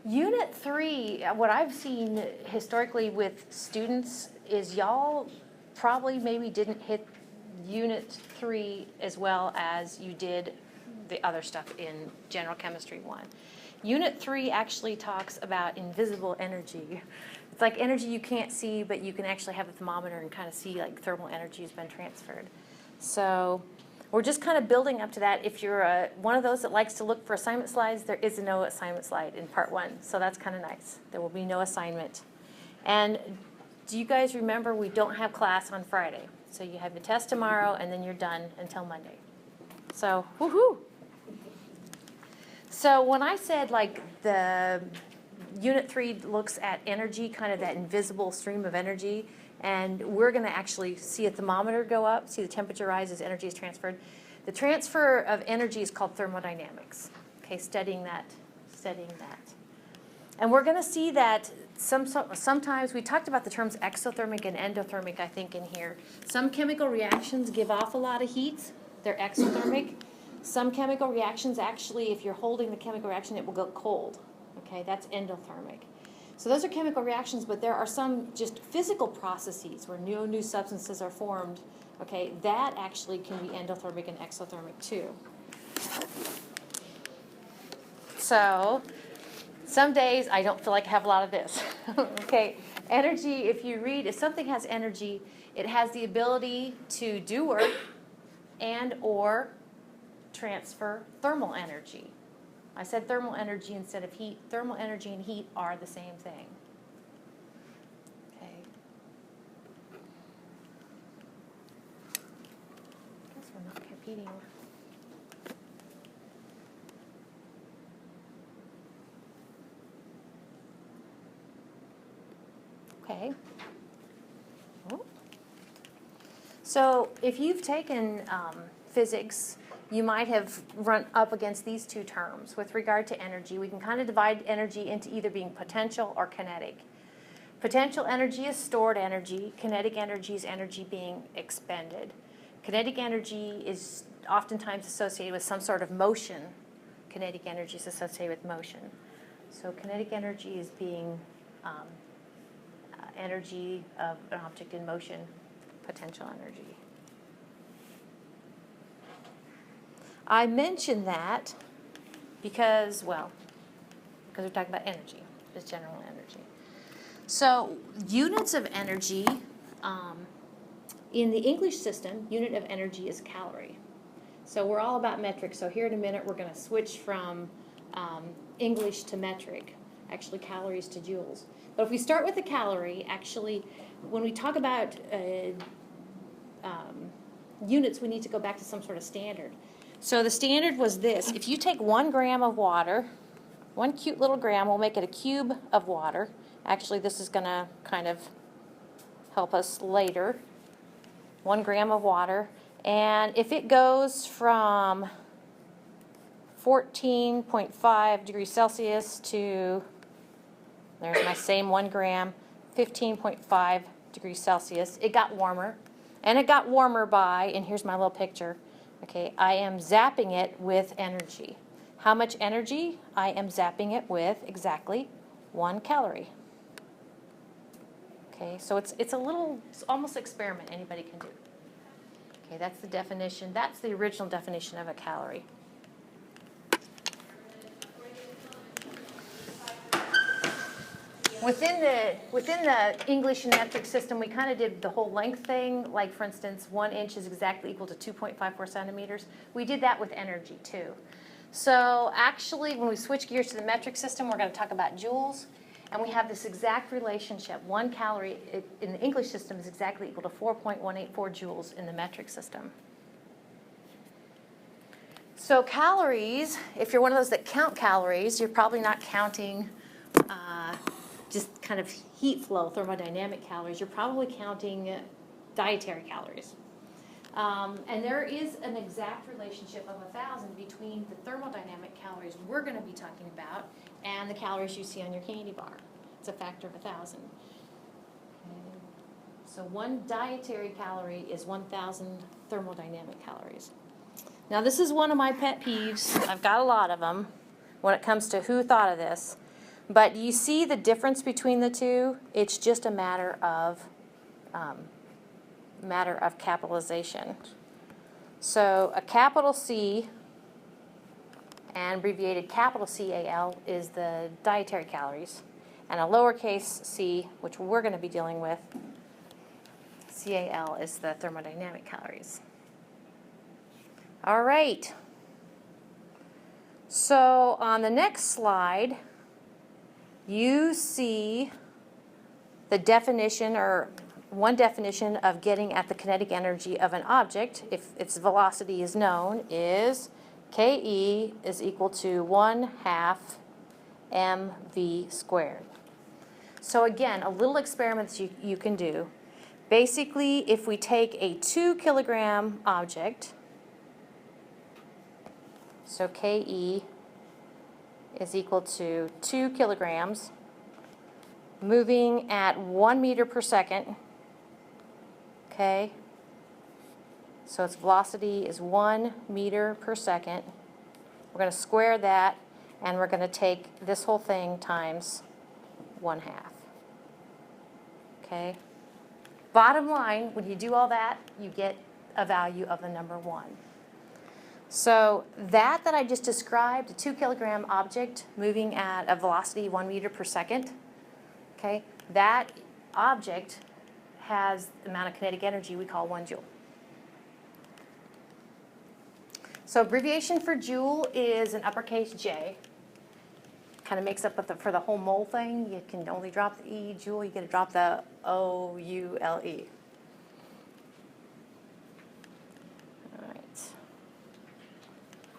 Unit 3, what I've seen historically with students is y'all probably maybe didn't hit Unit 3 as well as you did the other stuff in General Chemistry 1. Unit 3 actually talks about invisible energy. It's like energy you can't see, but you can actually have a thermometer and kind of see like thermal energy has been transferred. So we're just kind of building up to that. If you're one of those that likes to look for assignment slides, there is no assignment slide in part 1. So that's kind of nice. There will be no assignment. And do you guys remember we don't have class on Friday? So you have the test tomorrow, and then you're done until Monday. So, woohoo! So when I said like the Unit 3 looks at energy, kind of that invisible stream of energy, and we're going to actually see a thermometer go up, see the temperature rise as energy is transferred. The transfer of energy is called thermodynamics. Okay, studying that. And we're going to see that sometimes, we talked about the terms exothermic and endothermic, I think, in here. Some chemical reactions give off a lot of heat. They're exothermic. Some chemical reactions, actually, if you're holding the chemical reaction, it will go cold. Okay, that's endothermic. So those are chemical reactions, but there are some just physical processes where new substances are formed. Okay, that actually can be endothermic and exothermic too. So some days I don't feel like I have a lot of this. Okay, energy, if you read, if something has energy, it has the ability to do work and or transfer thermal energy. I said thermal energy instead of heat. Thermal energy and heat are the same thing. Okay. I guess we're not competing. Okay. Oh. So if you've taken physics, you might have run up against these two terms. With regard to energy, we can kind of divide energy into either being potential or kinetic. Potential energy is stored energy. Kinetic energy is energy being expended. Kinetic energy is oftentimes associated with some sort of motion. Kinetic energy is associated with motion. So kinetic energy is being energy of an object in motion, potential energy. I mention that because we're talking about energy, just general energy. So units of energy, in the English system, unit of energy is calorie. So we're all about metric. So here in a minute, we're going to switch from English to metric, actually calories to joules. But if we start with the calorie, actually, when we talk about units, we need to go back to some sort of standard. So the standard was this. If you take 1 gram of water, one cute little gram, we'll make it a cube of water. Actually, this is going to kind of help us later. 1 gram of water. And if it goes from 14.5 degrees Celsius to, there's my same 1 gram, 15.5 degrees Celsius, it got warmer. And it got warmer by, and here's my little picture, okay, I am zapping it with energy. How much energy? I am zapping it with exactly 1 calorie. Okay, so it's almost an experiment anybody can do. Okay, that's the definition. That's the original definition of a calorie. Within the English and metric system, we kind of did the whole length thing. Like, for instance, 1 inch is exactly equal to 2.54 centimeters. We did that with energy, too. So actually, when we switch gears to the metric system, we're going to talk about joules. And we have this exact relationship. 1 calorie in the English system is exactly equal to 4.184 joules in the metric system. So calories, if you're one of those that count calories, you're probably not counting just kind of heat flow, thermodynamic calories. You're probably counting dietary calories. And there is an exact relationship of 1,000 between the thermodynamic calories we're going to be talking about and the calories you see on your candy bar. It's a factor of 1,000. Okay. So 1 dietary calorie is 1,000 thermodynamic calories. Now this is one of my pet peeves. I've got a lot of them when it comes to who thought of this. But you see the difference between the two? It's just a matter of capitalization. So a capital C and abbreviated capital CAL is the dietary calories, and a lowercase c, which we're going to be dealing with, CAL, is the thermodynamic calories. All right. So on the next slide, you see the definition, or one definition of getting at the kinetic energy of an object, if its velocity is known, is KE is equal to 1/2 mv squared. So again, a little experiment that you can do. Basically, if we take a 2 kilogram object, so KE is equal to 2 kilograms, moving at 1 meter per second, okay? So its velocity is 1 meter per second. We're going to square that, and we're going to take this whole thing times 1/2. Okay? Bottom line, when you do all that, you get a value of the number 1. So that I just described, a 2 kilogram object moving at a velocity 1 meter per second, okay, that object has the amount of kinetic energy we call 1 joule. So abbreviation for joule is an uppercase J. Kind of makes up for the whole mole thing. You can only drop the E, joule, you get to drop the O-U-L-E. All right.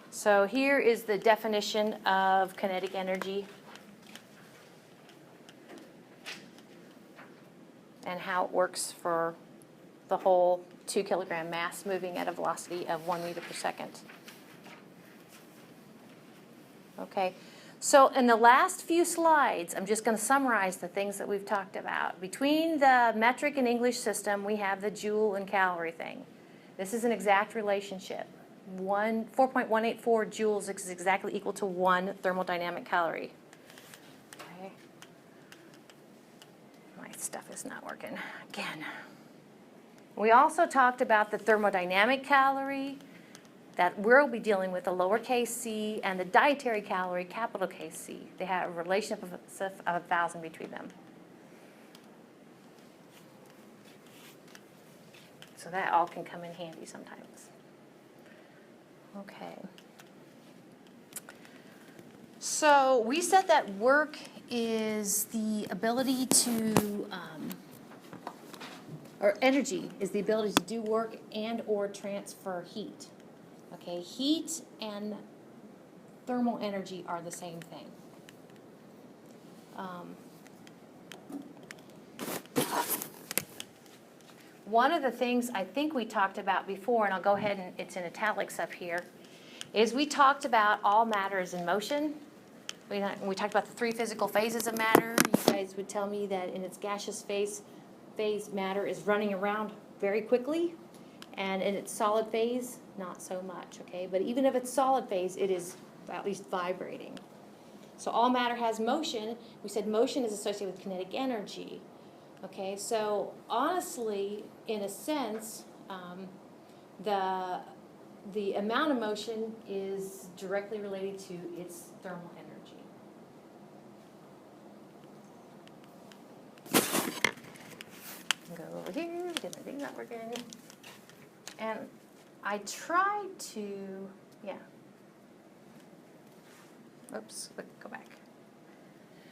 So here is the definition of kinetic energy and how it works for the whole 2 kilogram mass moving at a velocity of 1 meter per second. Okay, so in the last few slides, I'm just going to summarize the things that we've talked about. Between the metric and English system, we have the joule and calorie thing. This is an exact relationship. 4.184 joules is exactly equal to 1 thermodynamic calorie. Okay. My stuff is not working again. We also talked about the thermodynamic calorie, that we'll be dealing with, the lowercase c, and the dietary calorie, capital case C. They have a relationship of 1,000 between them. So that all can come in handy sometimes. Okay. So we said that work is the ability to, or energy is the ability to do work and or transfer heat. Okay, heat and thermal energy are the same thing. One of the things I think we talked about before, and I'll go ahead and it's in italics up here, is we talked about all matter is in motion. We talked about the 3 physical phases of matter. You guys would tell me that in its gaseous phase matter is running around very quickly, and in its solid phase, not so much, okay? But even if it's solid phase, it is at least vibrating. So all matter has motion. We said motion is associated with kinetic energy, okay? So honestly, in a sense, the amount of motion is directly related to its thermal energy. Go over here because my thing's not working. And I tried to, yeah. Oops, go back.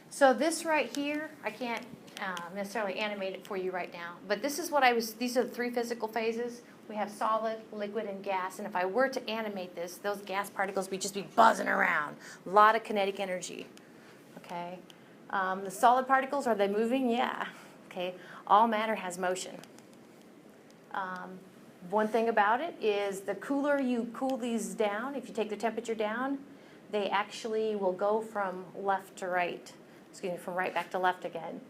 So this right here, I can't necessarily animate it for you right now, but this is what these are the 3 physical phases. We have solid, liquid, and gas, and if I were to animate this, those gas particles would just be buzzing around. A lot of kinetic energy, okay? The solid particles, are they moving? Yeah, okay? All matter has motion. One thing about it is the cooler you cool these down, if you take the temperature down, they actually will go from left to right, from right back to left again.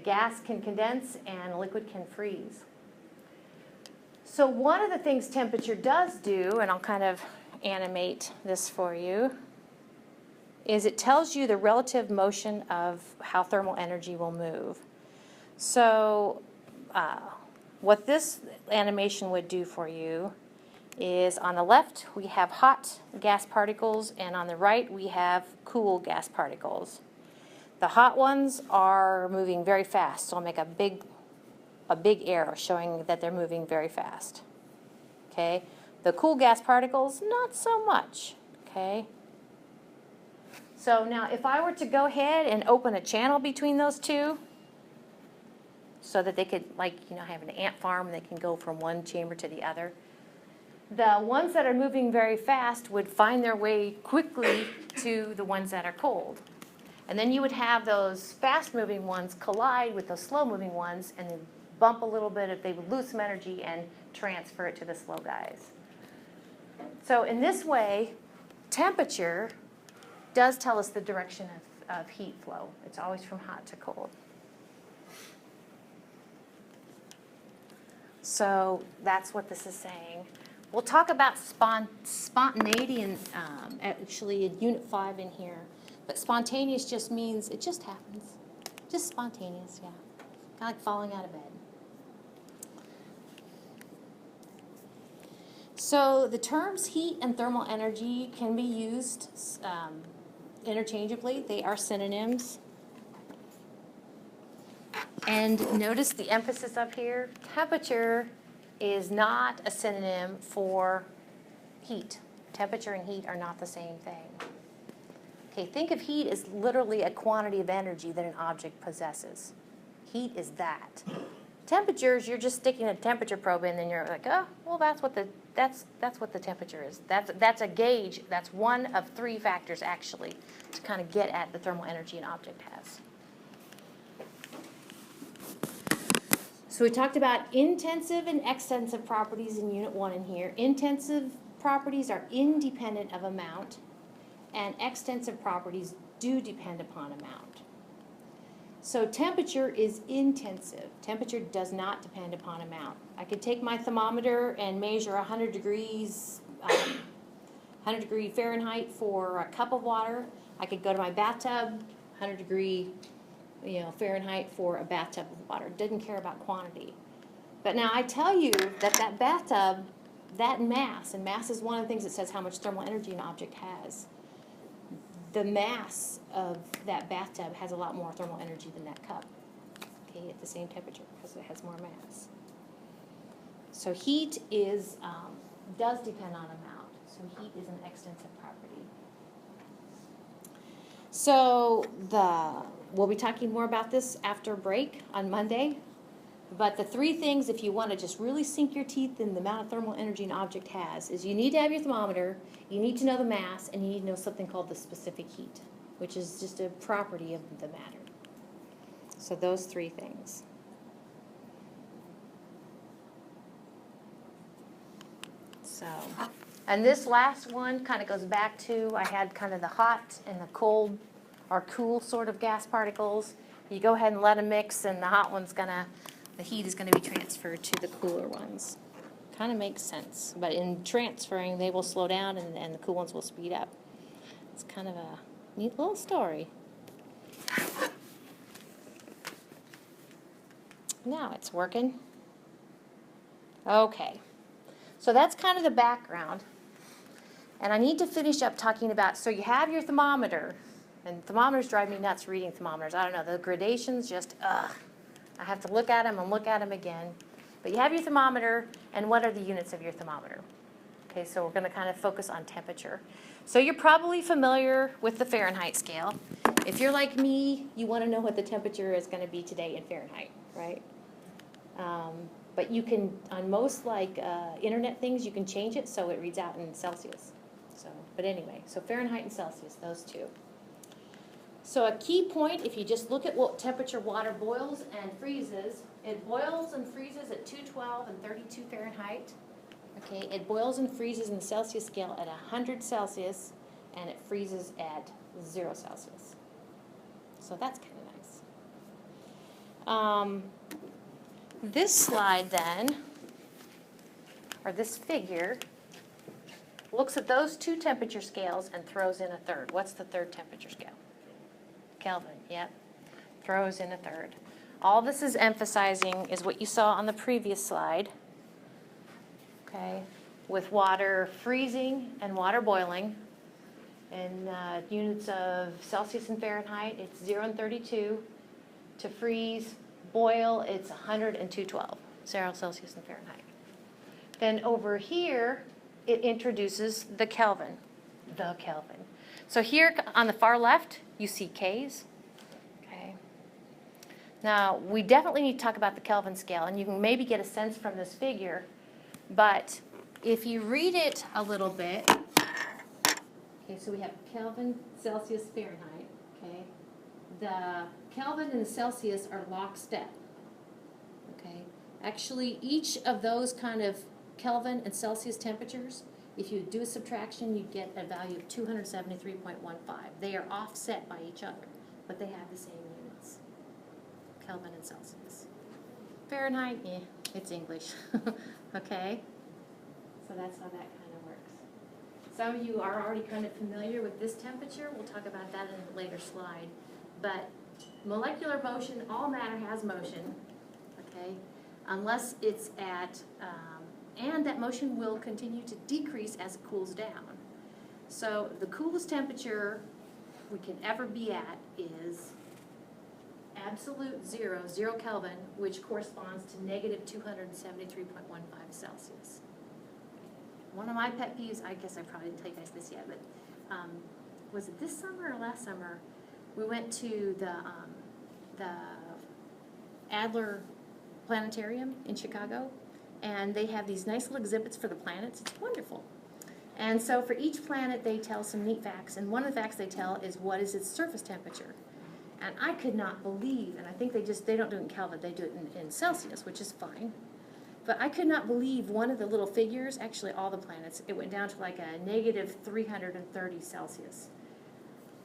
Gas can condense and liquid can freeze. So one of the things temperature does do, and I'll kind of animate this for you, is it tells you the relative motion of how thermal energy will move. So what this animation would do for you is on the left we have hot gas particles, and on the right we have cool gas particles. The hot ones are moving very fast, so I'll make a big arrow showing that they're moving very fast. Okay? The cool gas particles, not so much. Okay? So now if I were to go ahead and open a channel between those two so that they could, like, have an ant farm and they can go from one chamber to the other, the ones that are moving very fast would find their way quickly to the ones that are cold. And then you would have those fast-moving ones collide with those slow-moving ones and then bump a little bit if they would lose some energy and transfer it to the slow guys. So in this way, temperature does tell us the direction of heat flow. It's always from hot to cold. So that's what this is saying. We'll talk about spontaneity actually in Unit 5 in here. But spontaneous just means it just happens. Just spontaneous, yeah. Kind of like falling out of bed. So the terms heat and thermal energy can be used interchangeably. They are synonyms. And notice the emphasis up here. Temperature is not a synonym for heat. Temperature and heat are not the same thing. Okay, think of heat as literally a quantity of energy that an object possesses. Heat is that. Temperatures, you're just sticking a temperature probe in, and you're like, oh, well, that's what the temperature is. That's a gauge. That's one of three factors actually to kind of get at the thermal energy an object has. So we talked about intensive and extensive properties in Unit 1 in here. Intensive properties are independent of amount, and extensive properties do depend upon amount. So temperature is intensive. Temperature does not depend upon amount. I could take my thermometer and measure 100 degrees, 100 degree Fahrenheit for a cup of water. I could go to my bathtub, 100 degree Fahrenheit for a bathtub of water. Didn't care about quantity. But now I tell you that bathtub, that mass, and mass is one of the things that says how much thermal energy an object has. The mass of that bathtub has a lot more thermal energy than that cup, okay, at the same temperature because it has more mass. So heat does depend on amount. So heat is an extensive property. So we'll be talking more about this after break on Monday. But the three things, if you want to just really sink your teeth in the amount of thermal energy an object has, is you need to have your thermometer, you need to know the mass, and you need to know something called the specific heat, which is just a property of the matter. So those three things. So, and this last one kind of goes back to, I had kind of the hot and the cold or cool sort of gas particles. You go ahead and let them mix, and the hot one's the heat is going to be transferred to the cooler ones. Kind of makes sense. But in transferring, they will slow down and the cool ones will speed up. It's kind of a neat little story. Now it's working. Okay. So that's kind of the background. And I need to finish up talking about, so you have your thermometer. And thermometers drive me nuts reading thermometers. I don't know, the gradations just, I have to look at them and look at them again. But you have your thermometer, and what are the units of your thermometer? Okay, so we're going to kind of focus on temperature. So you're probably familiar with the Fahrenheit scale. If you're like me, you want to know what the temperature is going to be today in Fahrenheit, right? But you can, on most internet things, you can change it so it reads out in Celsius. But anyway, so Fahrenheit and Celsius, those two. So a key point, if you just look at what temperature water boils and freezes, it boils and freezes at 212 and 32 Fahrenheit. Okay, it boils and freezes in the Celsius scale at 100 Celsius, and it freezes at 0 Celsius. So that's kind of nice. This slide then or this figure, looks at those two temperature scales and throws in a third. What's the third temperature scale? Kelvin, yep. Throws in a third. All this is emphasizing is what you saw on the previous slide, okay, with water freezing and water boiling. In units of Celsius and Fahrenheit, it's 0 and 32. To freeze, boil, it's 100 and 212, 0 Celsius and Fahrenheit. Then over here, it introduces the Kelvin, So here on the far left, you see Ks. Okay. Now, we definitely need to talk about the Kelvin scale, and you can maybe get a sense from this figure, but if you read it a little bit, okay, so we have Kelvin, Celsius, Fahrenheit, okay? The Kelvin and the Celsius are lockstep, okay? Actually, each of those kind of Kelvin and Celsius temperatures, if you do a subtraction, you get a value of 273.15. They are offset by each other, but they have the same units, Kelvin and Celsius. Fahrenheit, it's English, okay? So that's how that kind of works. Some of you are already kind of familiar with this temperature. We'll talk about that in a later slide. But molecular motion, all matter has motion, okay, unless it's at, and that motion will continue to decrease as it cools down. So the coolest temperature we can ever be at is absolute 0 Kelvin, which corresponds to negative 273.15 Celsius. One of my pet peeves, I guess I probably didn't tell you guys this yet, but was it this summer or last summer? We went to the Adler Planetarium in Chicago, and they have these nice little exhibits for the planets. It's wonderful. And so for each planet, they tell some neat facts, and one of the facts they tell is what is its surface temperature. And I could not believe, and I think they don't do it in Kelvin, they do it in Celsius, which is fine. But I could not believe one of the little figures, actually all the planets, it went down to like a negative 330 Celsius.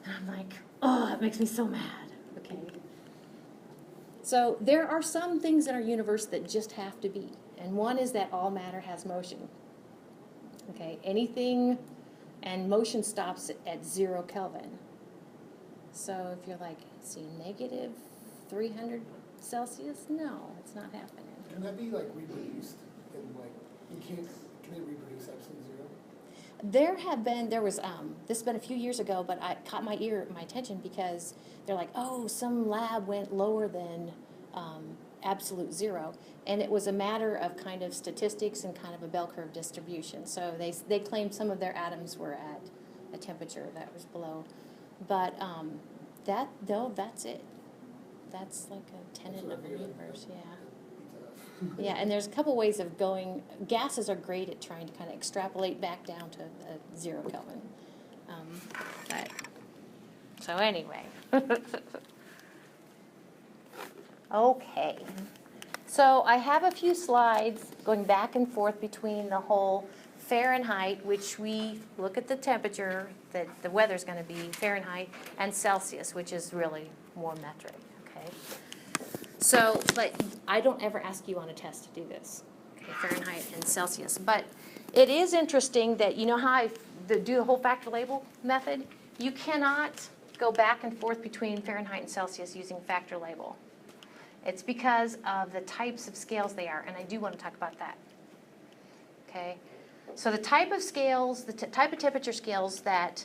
And I'm like, oh, that makes me so mad. Okay. So there are some things in our universe that just have to be. And one is that all matter has motion. Okay, anything, and motion stops at 0 Kelvin. So if you're like, see, negative 300 Celsius, no, it's not happening. Can that be like reproduced? And like, can it reproduce absolute 0? There was, this has been a few years ago, but it caught my attention because they're like, oh, some lab went lower than absolute 0. And it was a matter of kind of statistics and kind of a bell curve distribution. So they claimed some of their atoms were at a temperature that was below. But that's it. That's like a tenet of the universe, yeah. Yeah, and there's a couple ways of going. Gases are great at trying to kind of extrapolate back down to 0 Kelvin. So anyway. Okay. So I have a few slides going back and forth between the whole Fahrenheit, which we look at the temperature that the weather's going to be, Fahrenheit, and Celsius, which is really more metric, okay? So, but I don't ever ask you on a test to do this, okay, Fahrenheit and Celsius. But it is interesting that, you know how I do the whole factor label method? You cannot go back and forth between Fahrenheit and Celsius using factor label. It's because of the types of scales they are, and I do want to talk about that, okay? So the type of scales, the type of temperature scales that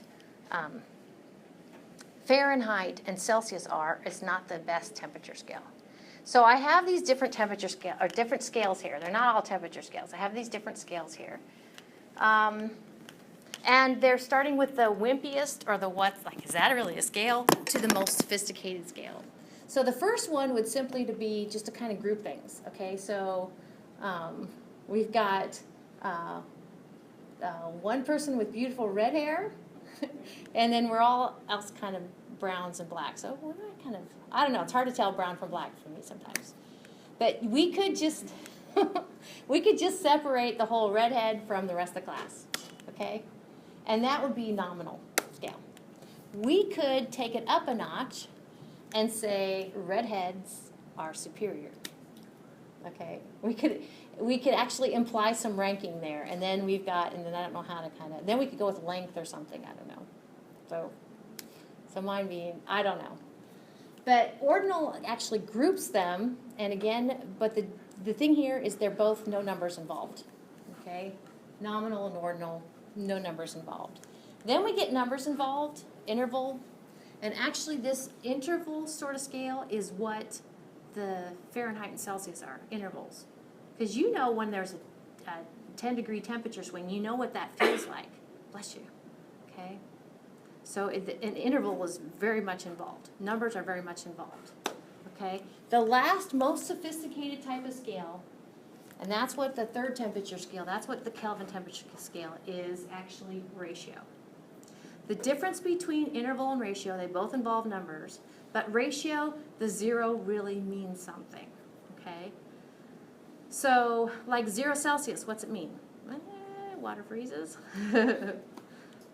Fahrenheit and Celsius is not the best temperature scale. So I have these different temperature scale or different scales here. They're not all temperature scales. I have these different scales here. And they're starting with the wimpiest, or the what's like, is that really a scale, to the most sophisticated scale. So the first one would simply to be just to kind of group things, okay? So we've got one person with beautiful red hair, and then we're all else kind of browns and blacks. So what I don't know, it's hard to tell brown from black for me sometimes. But we could just, we could just separate the whole redhead from the rest of the class, okay? And that would be nominal scale. We could take it up a notch and say redheads are superior. Okay, we could actually imply some ranking there, and then we've got, and then I don't know how to then we could go with length or something, I don't know. So mine being, I don't know. But ordinal actually groups them, and again, but the thing here is they're both no numbers involved, okay? Nominal and ordinal, no numbers involved. Then we get numbers involved, interval, and actually this interval sort of scale is what the Fahrenheit and Celsius are, intervals. Because you know when there's a 10-degree temperature swing, you know what that feels like. Bless you, okay? So an interval is very much involved. Numbers are very much involved, okay? The last most sophisticated type of scale, and that's what the third temperature scale, that's what the Kelvin temperature scale is, actually ratio. The difference between interval and ratio, they both involve numbers, but ratio, the 0 really means something, okay? So, like 0 Celsius, what's it mean? Water freezes.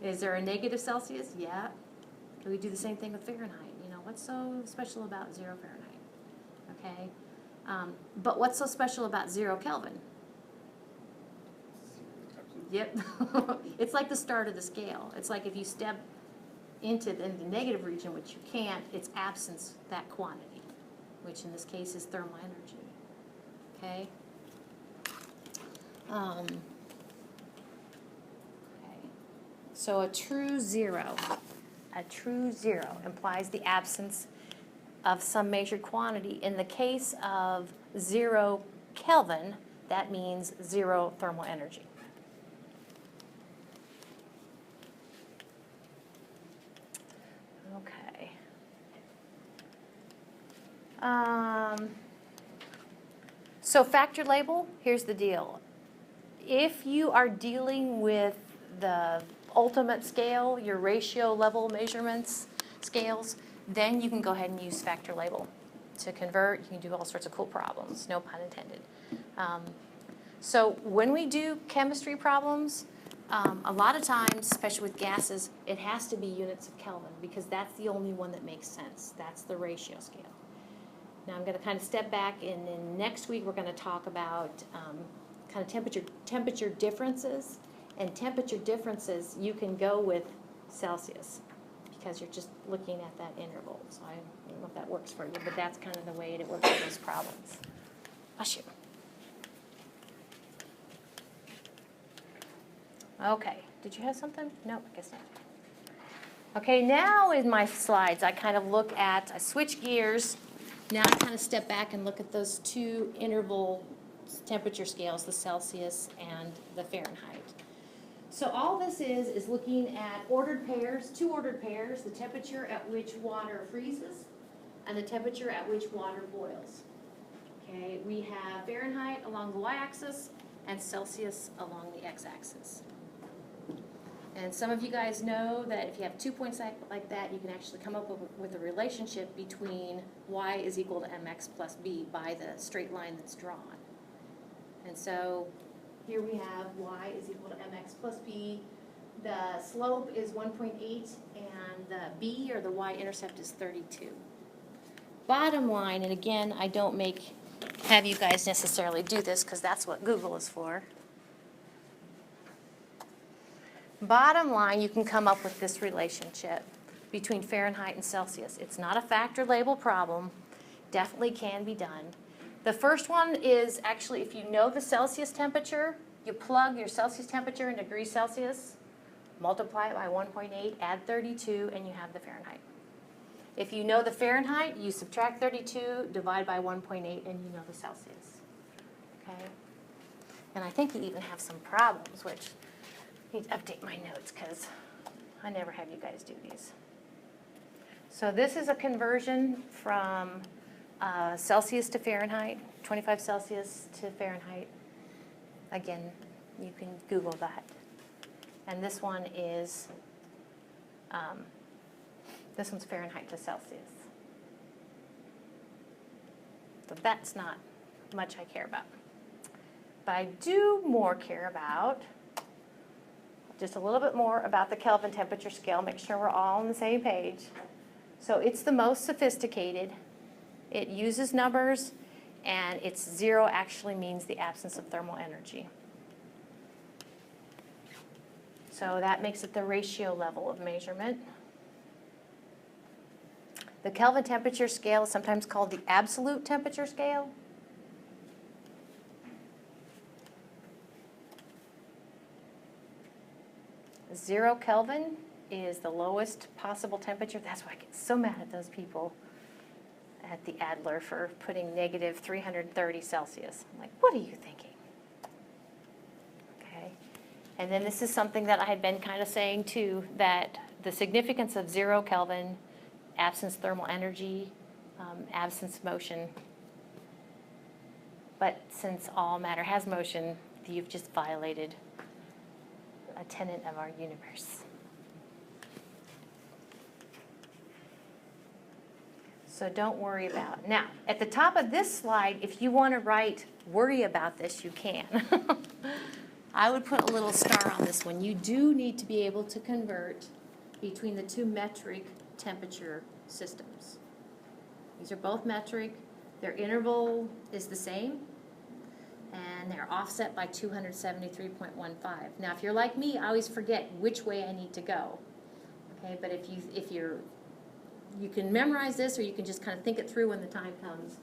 Is there a negative Celsius? Yeah. Do we do the same thing with Fahrenheit? You know, what's so special about 0 Fahrenheit? Okay. But what's so special about 0 Kelvin? Yep. It's like the start of the scale. It's like if you step into the negative region, which you can't, it's absence that quantity, which in this case is thermal energy. Okay? Okay. So a true zero implies the absence of some measured quantity. In the case of 0 Kelvin, that means 0 thermal energy. Okay. So factor label, here's the deal. If you are dealing with the ultimate scale, your ratio level measurements scales, then you can go ahead and use factor label to convert. You can do all sorts of cool problems, no pun intended. So when we do chemistry problems, a lot of times, especially with gases, it has to be units of Kelvin because that's the only one that makes sense. That's the ratio scale. Now I'm going to kind of step back, and then next week we're going to talk about kind of temperature differences. And temperature differences, you can go with Celsius because you're just looking at that interval. So I don't know if that works for you, but that's kind of the way it works with those problems. Bless you. Okay, did you have something? No, I guess not. Okay, now in my slides, I kind of look at, I switch gears. Now I kind of step back and look at those two interval temperature scales, the Celsius and the Fahrenheit. So all this is looking at ordered pairs, two ordered pairs, the temperature at which water freezes and the temperature at which water boils. Okay, we have Fahrenheit along the y-axis and Celsius along the x-axis. And some of you guys know that if you have 2 points like that, you can actually come up with a relationship between y is equal to mx plus b by the straight line that's drawn. And so here we have y is equal to mx plus b. The slope is 1.8, and the b, or the y-intercept, is 32. Bottom line, and again, I don't have you guys necessarily do this because that's what Google is for. Bottom line, you can come up with this relationship between Fahrenheit and Celsius. It's not a factor label problem. Definitely can be done. The first one is actually, if you know the Celsius temperature, you plug your Celsius temperature in degrees Celsius, multiply it by 1.8, add 32, and you have the Fahrenheit. If you know the Fahrenheit, you subtract 32, divide by 1.8, and you know the Celsius. Okay? And I think you even have some problems, which I need to update my notes because I never have you guys do these. So this is a conversion from Celsius to Fahrenheit, 25 Celsius to Fahrenheit. Again, you can Google that. And this one is, this one's Fahrenheit to Celsius. So that's not much I care about. But I do more care about just a little bit more about the Kelvin temperature scale, make sure we're all on the same page. So it's the most sophisticated. It uses numbers. and it's 0 actually means the absence of thermal energy. So that makes it the ratio level of measurement. The Kelvin temperature scale is sometimes called the absolute temperature scale. Zero Kelvin is the lowest possible temperature. That's why I get so mad at those people at the Adler for putting negative 330 Celsius. I'm like, what are you thinking? Okay. And then this is something that I had been kind of saying too, that the significance of 0 Kelvin, absence thermal energy, absence motion. But since all matter has motion, you've just violated a tenet of our universe. So don't worry about it. Now, at the top of this slide, if you want to write worry about this, you can. I would put a little star on this one. You do need to be able to convert between the two metric temperature systems. These are both metric. Their interval is the same, and they're offset by 273.15. Now, if you're like me, I always forget which way I need to go. Okay, but you can memorize this, or you can just kind of think it through when the time comes.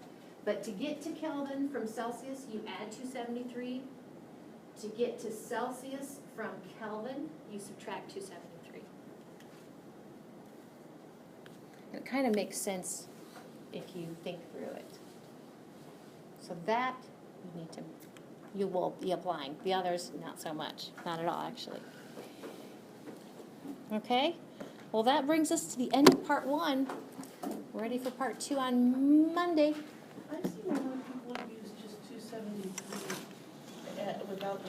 But to get to Kelvin from Celsius, you add 273. To get to Celsius from Kelvin, you subtract 273. And it kind of makes sense if you think through it. So that you will be applying. The others, not so much. Not at all, actually. Okay? Well, that brings us to the end of part 1. We're ready for part 2 on Monday. I've seen a lot of people use just 273 without the